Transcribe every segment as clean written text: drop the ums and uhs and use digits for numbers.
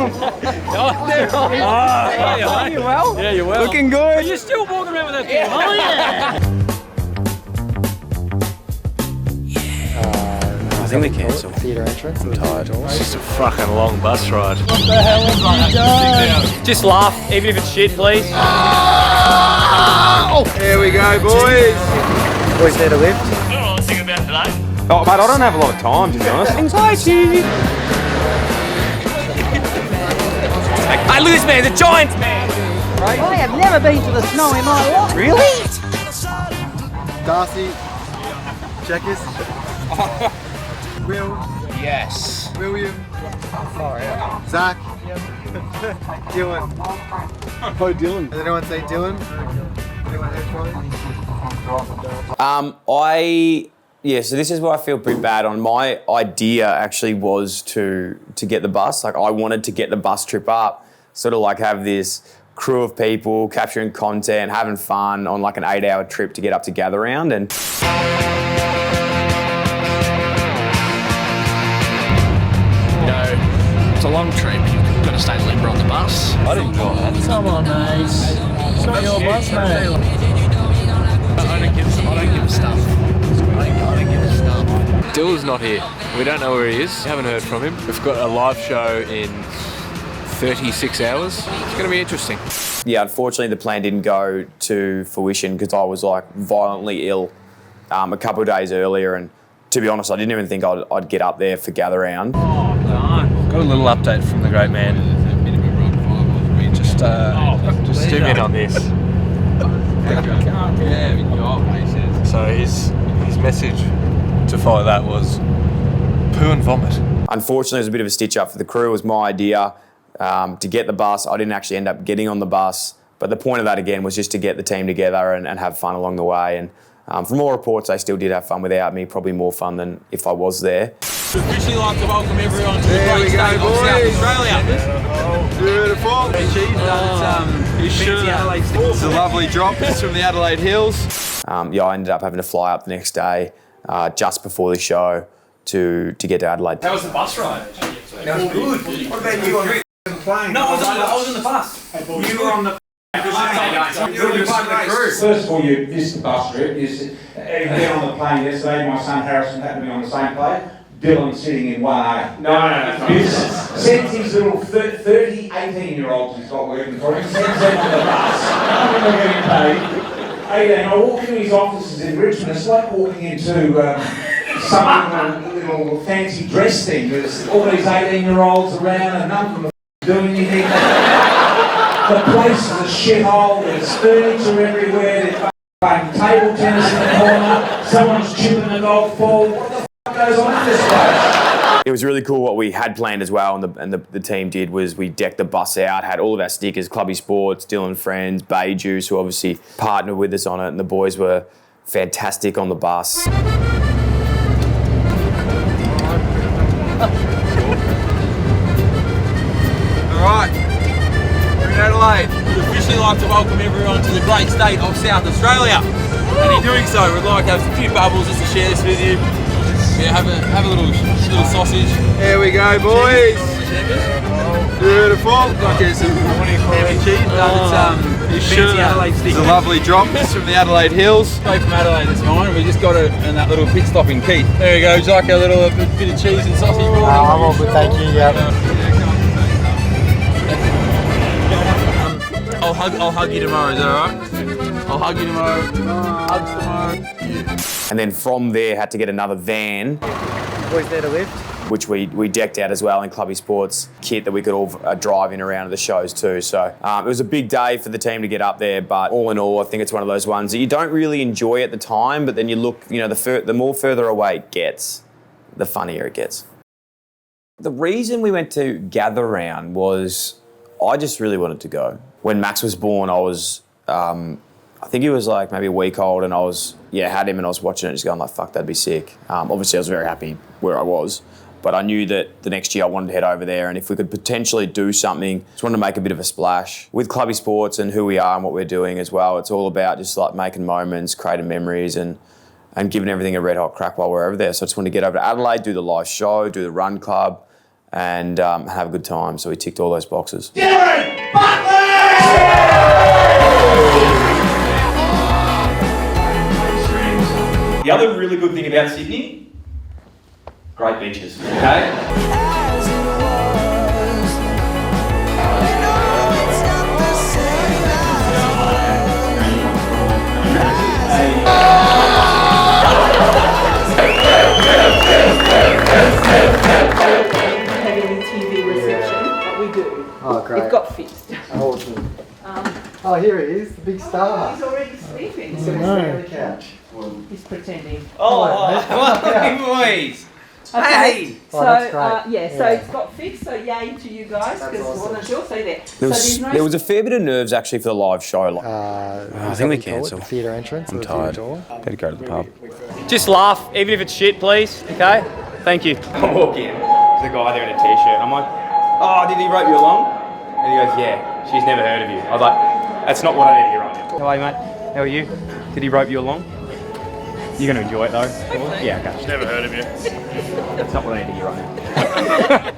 You well? Yeah, you're well. Looking good. But you're still walking around with that thing. Oh, yeah. I think we cancel. Theatre entrance. I'm tired. It's just a fucking long bus ride. What the hell have you done? Just laugh, even if it's shit, please. Here we go, boys. Boys need a lift. Oh, what's think about today? Oh, mate, I don't have a lot of time, to be honest. Anxiety. Hey, look at this man, the Giants man. I have never been to the snow in my life. Really? Darcy. Checkers. Will. Yes. William. Zach. Dylan. Oh, Dylan. Has anyone seen Dylan? Anyone heard from him? So this is where I feel pretty bad on. My idea actually was to get the bus. Like, I wanted to get the bus trip up, sort of like have this crew of people capturing content, having fun on like an 8-hour trip to get up to Gather Round. And it's a long trip. You've got to stay limber on the bus. I didn't enjoy that. Come on, mate. It's not your bus, mate. I don't give stuff. I don't give a stuff. Dyl's not here. We don't know where he is. We haven't heard from him. We've got a live show in 36 hours. It's going to be interesting. yeah, unfortunately the plan didn't go to fruition because I was like violently ill a couple of days earlier, and to be honest, I didn't even think I'd get up there for Gather Round. Got a little update from the great man. Just zoom in on this. So his message to follow that was poo and vomit. Unfortunately, it was a bit of a stitch up for the crew. It was my idea to get the bus. I didn't actually end up getting on the bus, but the point of that again was just to get the team together and have fun along the way. And from all reports, they still did have fun without me, probably more fun than if I was there. We'd officially like to welcome everyone to the great state of South Australia. Beautiful. It's a lovely drop. It's from the Adelaide Hills. I ended up having to fly up the next day just before the show to get to Adelaide. How was the bus ride? That was good. What about you on the plane? No, I was on the bus. You were on the First of all, you missed the bus trip. You get on the plane yesterday. My son Harrison happened to be on the same plane. Dylan sitting in 1A. No. Sends his little 18-year-olds he's got working for him, sends them to the bus. I'm getting paid. 18. I walk into his offices in Richmond. It's like walking into some little fancy dress thing. There's all these 18-year-olds around and none of them are doing anything. The place is a shithole. There's furniture everywhere. They're playing table tennis in the corner. Someone's chipping a golf ball. What the f*** goes on in this place? It was really cool what we had planned as well, and the team did was we decked the bus out, had all of our stickers, CLUBBY Sports, Dyl Friends, Bay Juice, who obviously partnered with us on it, and the boys were fantastic on the bus. All right. We're in Adelaide. We'd officially like to welcome everyone to the great state of South Australia. And in doing so, we'd like to have a few bubbles just to share this with you. Yeah, have a little sausage. Here we go, boys. Beautiful. Like there's some ham and cheese. It's a lovely drop. It's from the Adelaide Hills. Straight from Adelaide this morning. We just got it in that little pit stop in Keith. There we go. Would you like a little bit of cheese and sausage? I'm all good, thank you. Yeah. I'll hug you tomorrow. Is that alright? I'll hug you tomorrow. Hugs tomorrow. And then from there had to get another van, Boys there to lift. which we decked out as well in CLUBBY Sports kit that we could all drive in around to the shows too. So it was a big day for the team to get up there, but all in all, I think it's one of those ones that you don't really enjoy at the time, but then you look, the more further away it gets, the funnier it gets. The reason we went to Gather Round was I just really wanted to go. When Max was born, I was, I think he was like maybe a week old, and I had him and I was watching it just going like, fuck, that'd be sick. Obviously I was very happy where I was, but I knew that the next year I wanted to head over there, and if we could potentially do something, just wanted to make a bit of a splash. With CLUBBY Sports and who we are and what we're doing as well, it's all about just like making moments, creating memories, and giving everything a red hot crack while we're over there. So I just wanted to get over to Adelaide, do the live show, do the run club, and have a good time. So we ticked all those boxes. Dylan Butler! The other really good thing about Sydney, great beaches, okay? TV reception, but we do. Oh, great. It got fixed. Awesome. Oh, here he is, the big star. He's already sleeping. He's sitting on the couch. He's pretending. boys. Okay. Oh, So that's great. yeah, so it's got fixed. So yay to you guys because That's awesome. wasn't sure. So there. There So was, there's no. there was a fair bit of nerves actually for the live show. Like, I think we cancel. The theatre entrance. I'm tired. Better go to the pub. Just laugh, even if it's shit, please, okay? Thank you. I walk in, there's a guy there in a t-shirt, and I'm like, oh, did he rope you along? And he goes, yeah, she's never heard of you. I was like, that's not what I need to hear right now. How are you, mate? How are you? Did he rope you along? You're going to enjoy it though? Yeah, okay. She's never heard of you. That's not what I need to hear right now.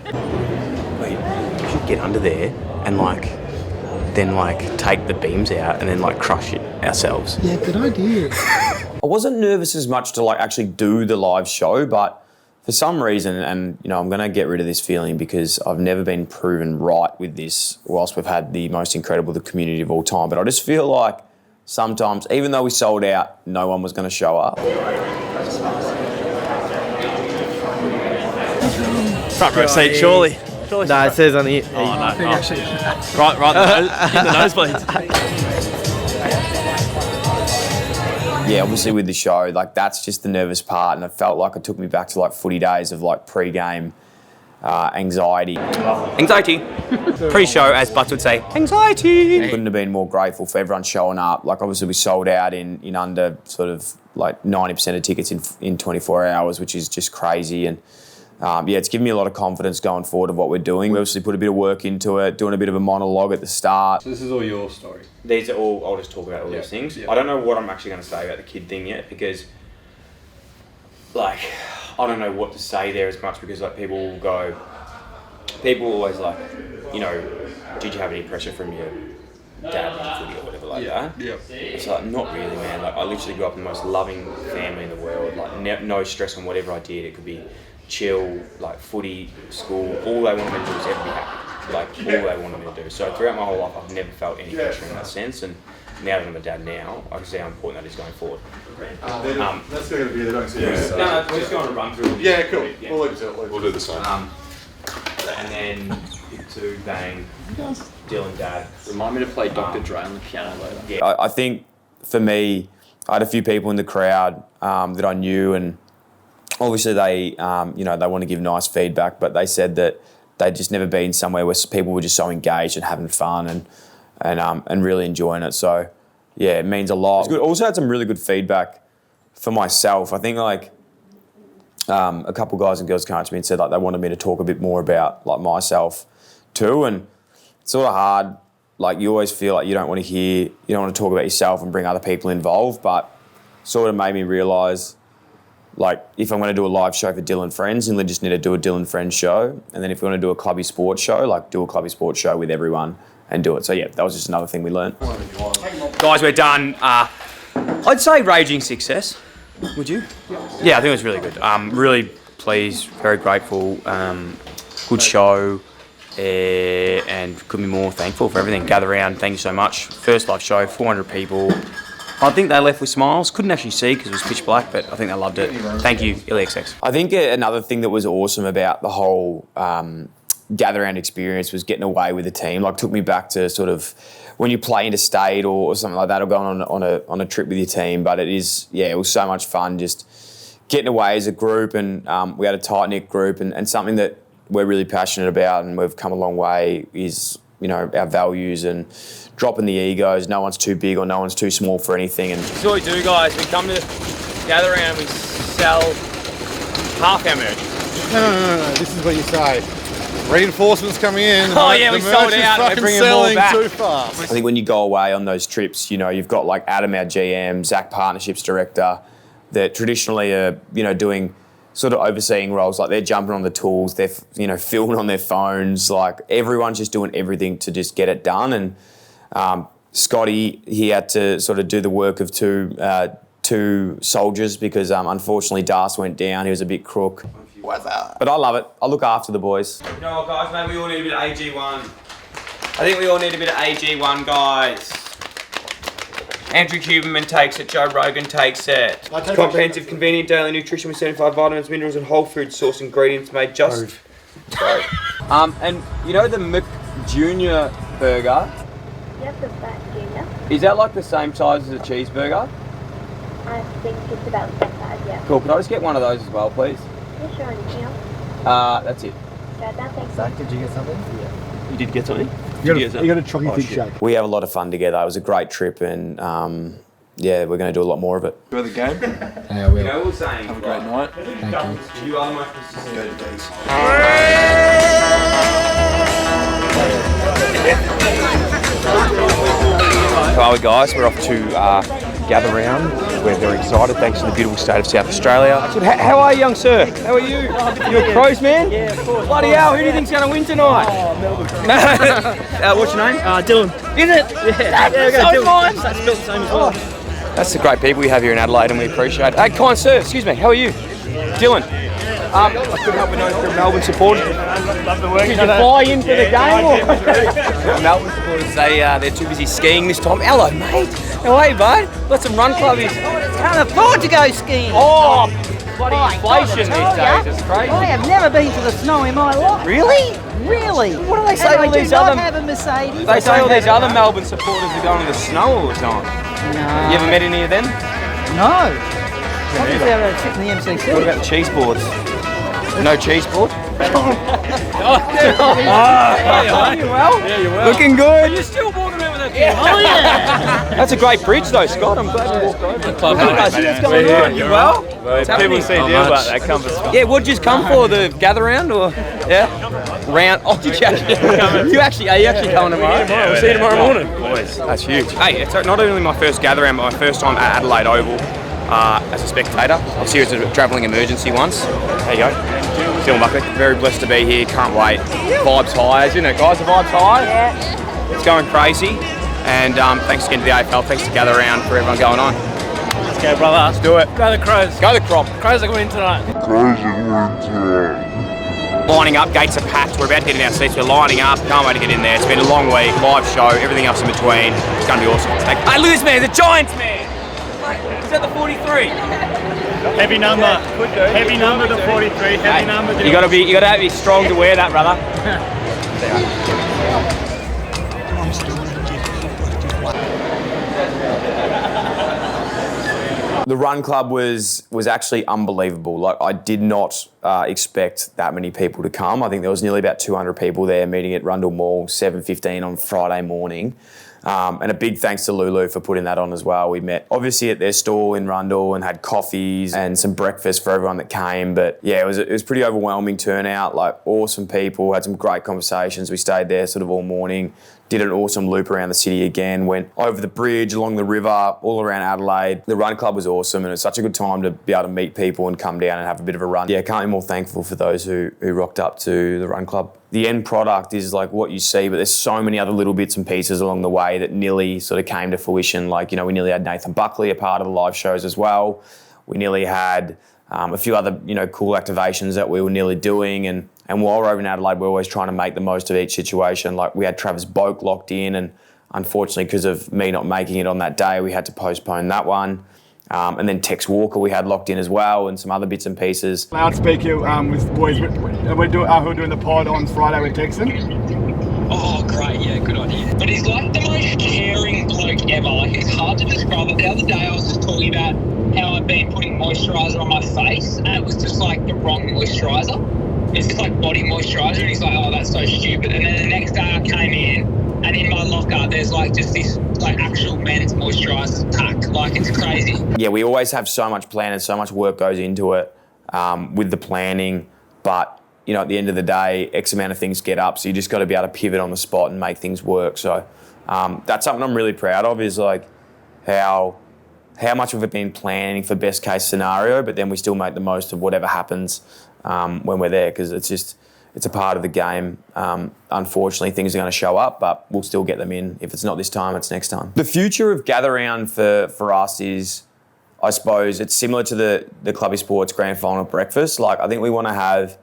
Wait, we should get under there and then take the beams out and then crush it ourselves. Yeah, good idea. I wasn't nervous as much to actually do the live show, but for some reason, and I'm going to get rid of this feeling because I've never been proven right with this whilst we've had the most incredible community of all time, but I just feel like sometimes, even though we sold out, no one was going to show up. Front row seat, surely. No, it says on the. Oh, no. Right, in the nosebleeds. Yeah, obviously with the show, that's just the nervous part, and it felt like it took me back to footy days of pre-game anxiety. Anxiety. Pre-show, as Butts would say, anxiety. Couldn't have been more grateful for everyone showing up. Obviously we sold out in under sort of 90% of tickets in 24 hours, which is just crazy. And it's given me a lot of confidence going forward of what we're doing. We obviously put a bit of work into it, doing a bit of a monologue at the start. So this is all your story? These are all, I'll just talk about all these things. I don't know what I'm actually going to say about the kid thing yet because, I don't know what to say there as much because, people will go, people always did you have any pressure from your dad in footy or whatever that? Yeah. It's not really, man. I literally grew up in the most loving family in the world. No stress on whatever I did. It could be chill, footy, school. All they wanted me to do was ever be happy. All they wanted me to do. So throughout my whole life, I've never felt any pressure in that sense. And now that I'm a dad now, I can see how important that is going forward. That's going to be the next No, we're just going to run through. Yeah, cool. Yeah. We'll leave it. We'll do the same. And then pick two, bang, Dylan, Dad. Remind me to play Dr. Dre on the piano later. Yeah. I think for me, I had a few people in the crowd that I knew, and obviously they, they want to give nice feedback, but they said that they'd just never been somewhere where people were just so engaged and having fun and really enjoying it. So yeah, it means a lot. It's good. Also had some really good feedback for myself. I think a couple of guys and girls came up to me and said they wanted me to talk a bit more about myself too, and it's sort of hard. You always feel like you don't want to talk about yourself and bring other people involved, but sort of made me realise if I'm going to do a live show for Dyl Friends, then we just need to do a Dyl Friends show, and then if we want to do a CLUBBY Sports show, do a CLUBBY Sports show with everyone and do it. So yeah, that was just another thing we learned. Guys, we're done. I'd say raging success. Would you? Yeah, I think it was really good. Really pleased, very grateful. Good show, and couldn't be more thankful for everything. Gather round, thank you so much. First live show, 400 people. I think they left with smiles. Couldn't actually see because it was pitch black, but I think they loved it. Thank you, ILXX. I think another thing that was awesome about the whole gather round experience was getting away with the team. Took me back to sort of when you play interstate or something like that, or going on a trip with your team. But it was so much fun just getting away as a group, and we had a tight knit group, and something that we're really passionate about, and we've come a long way is our values and dropping the egos. No one's too big or no one's too small for anything. And This is what we do, guys. We come to gather round and we sell half our merch. No. This is what you say. Reinforcements coming in. Oh yeah, we sold out. We're bringing more back. Too fast. I think when you go away on those trips, you've got Adam, our GM, Zach, partnerships director, that traditionally are doing sort of overseeing roles. Like they're jumping on the tools, they're filming on their phones. Like everyone's just doing everything to just get it done. And Scotty, he had to sort of do the work of two soldiers because unfortunately Das went down. He was a bit crook. What's up? But I love it. I look after the boys. You know what, guys? Maybe we all need a bit of AG1. I think we all need a bit of AG1, guys. Andrew Huberman takes it. Joe Rogan takes it. Comprehensive, convenient daily nutrition with 75 vitamins, minerals, and whole food source ingredients made just. And you know the McJunior burger? Yep, the Fat Junior. Is that like the same size as a cheeseburger? I think it's about the same size, yeah. Cool. Could I just get one of those as well, please? Yeah, sure. Anything else? That's it. Got that, thanks. Zach, did you get something? Yeah. You did get something? You got a Troggy Thick Shake. We have a lot of fun together. It was a great trip, and yeah, we're going to do a lot more of it. Enjoy the game. Yeah, I will. You know, we're saying, Have a great night. Thank you. You are the most consistent. Go to these. Hello guys, we're off to Gather Round. We're very excited, thanks to the beautiful state of South Australia. How are you, young sir? How are you? You're a Crows man? Yeah, of course. Bloody hell, who do you think's going to win tonight? Oh, Melbourne. What's your name? Dylan. Is it? Yeah. So mine. That's built the same as well. That's the great people we have here in Adelaide, and we appreciate it. Hey, kind sir, excuse me, how are you? Dylan. I couldn't help but notice you're a Melbourne supporter. Love the work. Did you fly in for the game? Or? Melbourne supporters, they're too busy skiing this time. Hello, mate. How are you, bud? Got some run clubbies. Can't afford to go skiing. Oh, bloody inflation these days. It's crazy. I have never been to the snow in my life. Really? Really? What do they say? And All I do these not other have a Mercedes. they say all these other Melbourne supporters are going to the snow all the time. No. You ever met any of them? No. What is there a trip in the MCC? What about the cheese boards? No cheese board? Yeah, you well? Yeah, you well. Looking good. You're still walking around with that. Oh yeah. That's a great bridge though, Scott. I'm glad you walked over. Club What's going on? You well? People see Dyl about that come for Yeah, what did you just come for? The gather round or yeah? Round. Oh, did you actually? Are you actually coming tomorrow? Yeah, we'll see you tomorrow morning. Boys. That's huge. Hey, it's not only my first gather round, but my first time at Adelaide Oval as a spectator. I've seen it as a travelling emergency once. There you go. Dylan Buckley. Very blessed to be here. Can't wait. Vibes high, isn't it, guys? The vibes high. Yeah. It's going crazy. And thanks again to the AFL. Thanks to Gather Round for everyone going on. Let's go, brother. Let's do it. Go the Crows. Go the Crop. Crows are going to win tonight. Lining up, gates are packed. We're about to get in our seats. We're lining up. Can't wait to get in there. It's been a long week. Live show. Everything else in between. It's going to be awesome. Hey, look at this man. The Giants man. Is that the 43? Heavy number. Heavy number to 43. Heavy number. You gotta be strong to wear that, brother. The run club was actually unbelievable. Like I did not expect that many people to come. I think there was nearly about 200 people there meeting at Rundle Mall 7:15 on Friday morning. And a big thanks to Lulu for putting that on as well. We met obviously at their stall in Rundle and had coffees and some breakfast for everyone that came. But yeah, it was pretty overwhelming turnout, like awesome people, had some great conversations. We stayed there sort of all morning, did an awesome loop around the city again, went over the bridge, along the river, all around Adelaide. The run club was awesome and it's such a good time to be able to meet people and come down and have a bit of a run. Yeah, can't be more thankful for those who rocked up to the run club. The end product is like what you see, but there's so many other little bits and pieces along the way that nearly sort of came to fruition. Like, you know, we nearly had Nathan Buckley a part of the live shows as well. We nearly had a few other, you know, cool activations that we were nearly doing. And while we're over in Adelaide, we're always trying to make the most of each situation. Like we had Travis Boak locked in and unfortunately because of me not making it on that day, we had to postpone that one. And then Tex Walker we had locked in as well and some other bits and pieces. Loudspeaker with boys, who are doing the pod on Friday with Texan. Oh, great, yeah, good idea. But he's like the most caring bloke ever. Like, it's hard to describe it. The other day I was just talking about how I've been putting moisturiser on my face and it was just like the wrong moisturiser. It's just like body moisturiser and he's like, oh, that's so stupid. And then the next day I came in and in my locker there's like just this like actual men's moisturiser pack. Like, it's crazy. Yeah, we always have so much plan and so much work goes into it with the planning, but you know, at the end of the day, X amount of things get up, so you just got to be able to pivot on the spot and make things work. So that's something I'm really proud of, is like how how much have we been planning for best case scenario, but then we still make the most of whatever happens when we're there, because it's a part of the game. Unfortunately, things are going to show up, but we'll still get them in. If it's not this time, it's next time. The future of Gather Round for us is, I suppose, it's similar to the Clubby Sports Grand Final breakfast. Like, I think we want to have,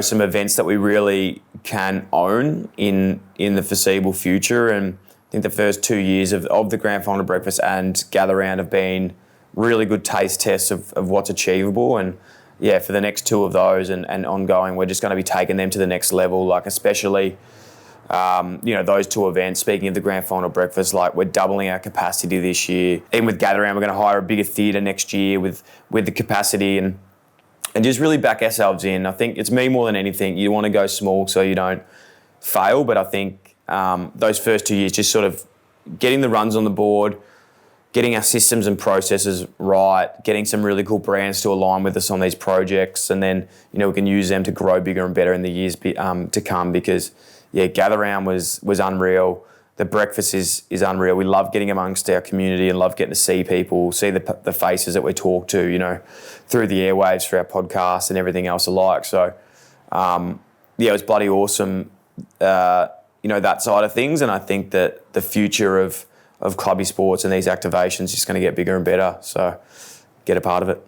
some events that we really can own in the foreseeable future. And I think the first 2 years of the Grand Final breakfast and Gather Round have been really good taste tests of what's achievable. And yeah, for the next two of those and ongoing, we're just going to be taking them to the next level. Like, especially, those two events. Speaking of the Grand Final breakfast, like, we're doubling our capacity this year. Even with Gather Round, we're going to hire a bigger theatre next year with the capacity and just really back ourselves in. I think it's me more than anything. You want to go small so you don't fail, but I think those first 2 years, just sort of getting the runs on the board, getting our systems and processes right, getting some really cool brands to align with us on these projects, and then, we can use them to grow bigger and better in the years to come, because, Gather Round was unreal. The breakfast is unreal. We love getting amongst our community and love getting to see people, see the faces that we talk to, through the airwaves, through our podcast and everything else alike. So, it was bloody awesome, that side of things. And I think that the future of Clubby Sports and these activations is just going to get bigger and better. So get a part of it.